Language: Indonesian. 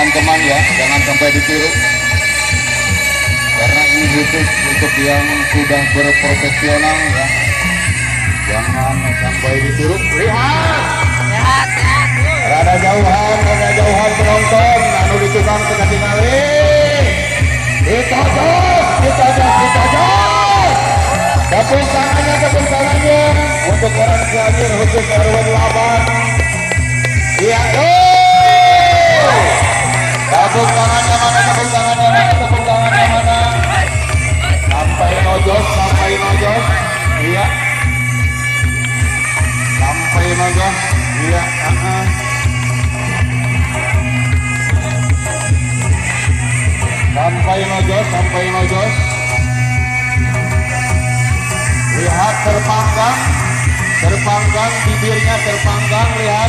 teman-teman ya, jangan sampai ditiru karena ini khusus untuk yang sudah berprofesional ya, jangan sampai ditiru. Lihat rada jauhan penonton anu ditukang tengah tingali ditojos tepuk tangannya untuk orang Cianjur khusus RW 8. Iya tepuk tangannya mana sampai nojos iya sampai nojos iya sampai nojos lihat terpanggang bibirnya terpanggang, lihat